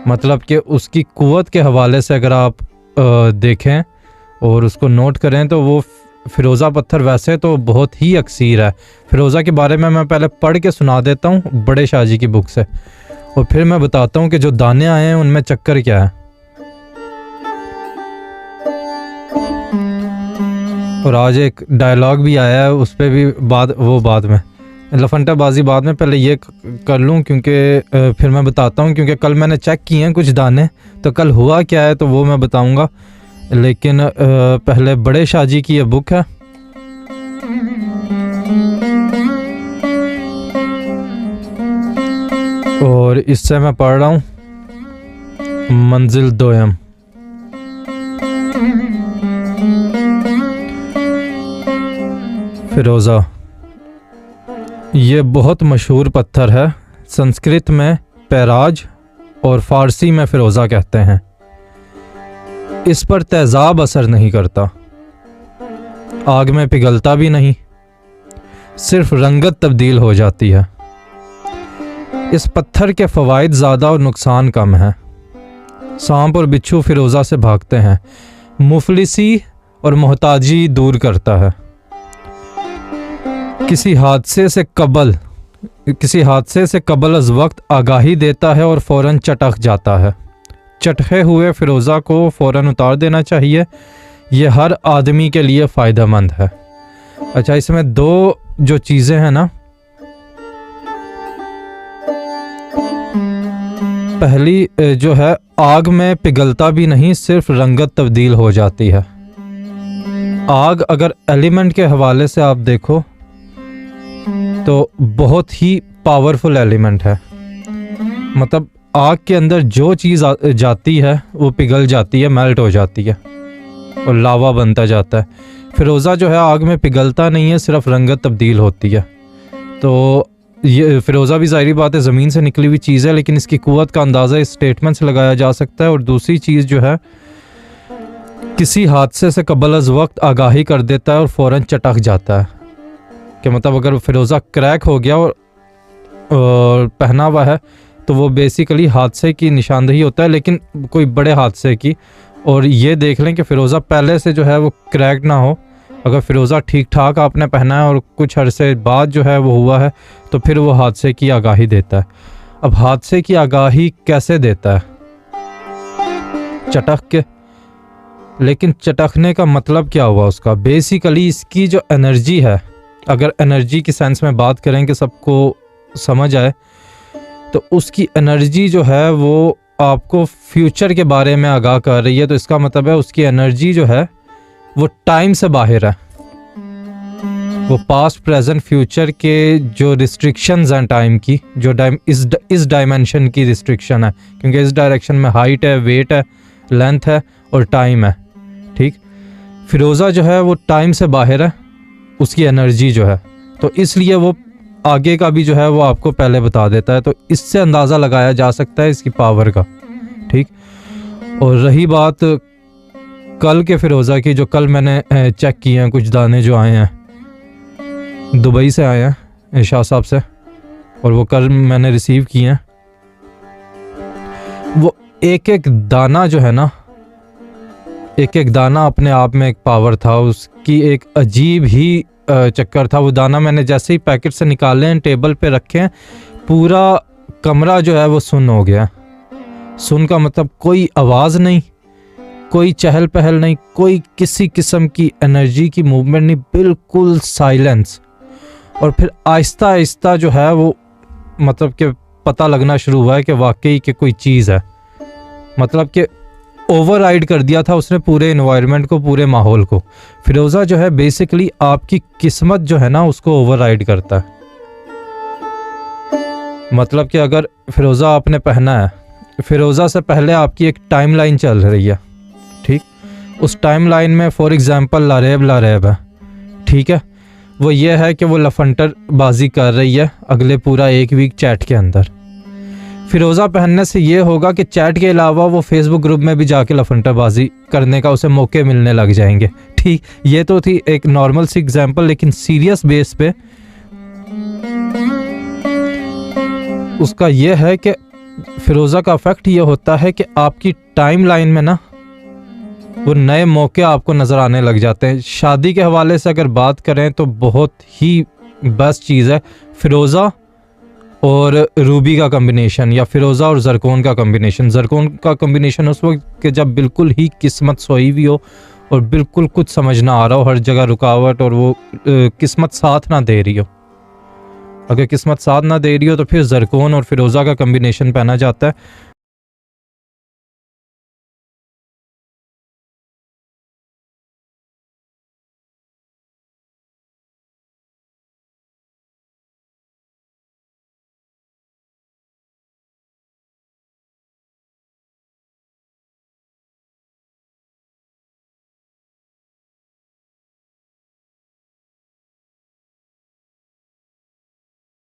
मतलब कि उसकी क़ुव्वत के हवाले से अगर आप देखें और उसको नोट करें तो वो फ़िरोज़ा पत्थर वैसे तो बहुत ही अक्सीर है। फ़िरोज़ा के बारे में मैं पहले पढ़ के सुना देता हूँ बड़े शाह जी की बुक से, और फिर मैं बताता हूँ कि जो दाने आए हैं उनमें चक्कर क्या है। और आज एक डायलॉग भी आया है, उस पर भी बाद में लफंटाबाजी बाद में, पहले ये कर लूँ क्योंकि फिर मैं बताता हूँ, क्योंकि कल मैंने चेक किए हैं कुछ दाने, तो कल हुआ क्या है तो वो मैं बताऊँगा। लेकिन पहले बड़े शाह जी की ये बुक है, और इससे मैं पढ़ रहा हूँ मंजिल दोयम। फ़िरोज़ा ये बहुत मशहूर पत्थर है। संस्कृत में पैराज और फ़ारसी में फ़िरोज़ा कहते हैं। इस पर तेज़ाब असर नहीं करता, आग में पिघलता भी नहीं, सिर्फ रंगत तब्दील हो जाती है। इस पत्थर के फ़वाइद ज़्यादा और नुकसान कम हैं। सांप और बिच्छू फ़िरोज़ा से भागते हैं। मुफलिसी और मोहताजी दूर करता है। किसी हादसे से कबल अज़ वक्त आगाही देता है और फ़ौरन चटक जाता है। चटके हुए फ़िरोज़ा को फ़ौरन उतार देना चाहिए, ये हर आदमी के लिए फ़ायदेमंद है। अच्छा, इसमें दो जो चीज़ें हैं ना, पहली जो है आग में पिघलता भी नहीं, सिर्फ रंगत तब्दील हो जाती है। आग अगर एलिमेंट के हवाले से आप देखो तो बहुत ही पावरफुल एलिमेंट है। मतलब आग के अंदर जो चीज़ जाती है वो पिघल जाती है, मेल्ट हो जाती है और लावा बनता जाता है। फ़िरोज़ा जो है आग में पिघलता नहीं है, सिर्फ रंगत तब्दील होती है। तो ये फ़िरोज़ा भी ज़ाहिरी बात है ज़मीन से निकली हुई चीज़ है, लेकिन इसकी क़ुव्वत का अंदाज़ा इस स्टेटमेंट से लगाया जा सकता है। और दूसरी चीज़ जो है, किसी हादसे से कबल अज़ वक्त आगाही कर देता है और फ़ौरन चटक जाता है। कि मतलब अगर फ़िरोज़ा क्रैक हो गया और पहना हुआ है तो वो बेसिकली हादसे की निशानदेही होता है, लेकिन कोई बड़े हादसे की। और ये देख लें कि फ़िरोज़ा पहले से जो है वो क्रैक ना हो। अगर फ़िरोज़ा ठीक ठाक आपने पहना है और कुछ अरसे बाद जो है वो हुआ है तो फिर वो हादसे की आगाही देता है। अब हादसे की आगाही कैसे देता है? चटक के। लेकिन चटकने का मतलब क्या हुआ उसका? बेसिकली इसकी जो एनर्जी है, अगर एनर्जी की सेंस में बात करें कि सबको समझ आए, तो उसकी एनर्जी जो है वो आपको फ्यूचर के बारे में आगाह कर रही है। तो इसका मतलब है उसकी एनर्जी जो है वो टाइम से बाहर है। वो पास्ट प्रेजेंट फ्यूचर के जो रिस्ट्रिक्शंस हैं टाइम की, जो इस डायमेंशन की रिस्ट्रिक्शन है, क्योंकि इस डायरेक्शन में हाइट है, वेट है, लेंथ है और टाइम है। ठीक, फ़िरोज़ा जो है वो टाइम से बाहर है उसकी एनर्जी जो है, तो इसलिए वो आगे का भी जो है वो आपको पहले बता देता है। तो इससे अंदाज़ा लगाया जा सकता है इसकी पावर का। ठीक, और रही बात कल के फ़िरोज़ा की, जो कल मैंने चेक किए हैं, कुछ दाने जो आए हैं दुबई से आए हैं शाह साहब से, और वो कल मैंने रिसीव किए हैं। वो एक एक दाना जो है ना, एक एक दाना अपने आप में एक पावर था, उसकी एक अजीब ही चक्कर था। वो दाना मैंने जैसे ही पैकेट से निकाले हैं, टेबल पे रखे हैं, पूरा कमरा जो है वो सुन हो गया। सुन का मतलब कोई आवाज़ नहीं, कोई चहल पहल नहीं, कोई किसी किस्म की एनर्जी की मूवमेंट नहीं, बिल्कुल साइलेंस। और फिर आहिस्ता आहिस्ता जो है वो मतलब कि पता लगना शुरू हुआ है कि वाकई कि कोई चीज़ है। मतलब कि ओवरराइड कर दिया था उसने पूरे एनवायरनमेंट को, पूरे माहौल को। फ़िरोज़ा जो है बेसिकली आपकी किस्मत जो है ना उसको ओवरराइड करता है। मतलब कि अगर फ़िरोज़ा आपने पहना है, फ़िरोज़ा से पहले आपकी एक टाइमलाइन चल रही है। ठीक, उस टाइमलाइन में फॉर एग्ज़ाम्पल लारेब है। ठीक है, वो ये है कि वो लफंटर बाजी कर रही है अगले पूरा एक वीक चैट के अंदर। फ़िरोज़ा पहनने से ये होगा कि चैट के अलावा वो फेसबुक ग्रुप में भी जाके लफंटरबाजी करने का उसे मौके मिलने लग जाएंगे। ठीक, ये तो थी एक नॉर्मल सी एग्जांपल, लेकिन सीरियस बेस पे उसका ये है कि फिरोज़ा का इफेक्ट ये होता है कि आपकी टाइम लाइन में ना वो नए मौके आपको नज़र आने लग जाते हैं। शादी के हवाले से अगर बात करें तो बहुत ही बेस्ट चीज़ है फिरोज़ा और रूबी का कम्बिनेशन, या फिरोज़ा और ज़रकोन का कम्बिनेशन। ज़रकोन का कम्बिनेशन उस वक्त के जब बिल्कुल ही किस्मत सोई हुई हो और बिल्कुल कुछ समझ ना आ रहा हो, हर जगह रुकावट, और वो किस्मत साथ ना दे रही हो। अगर किस्मत साथ ना दे रही हो तो फिर ज़रकोन और फिरोज़ा का कम्बिनेशन पहना जाता है।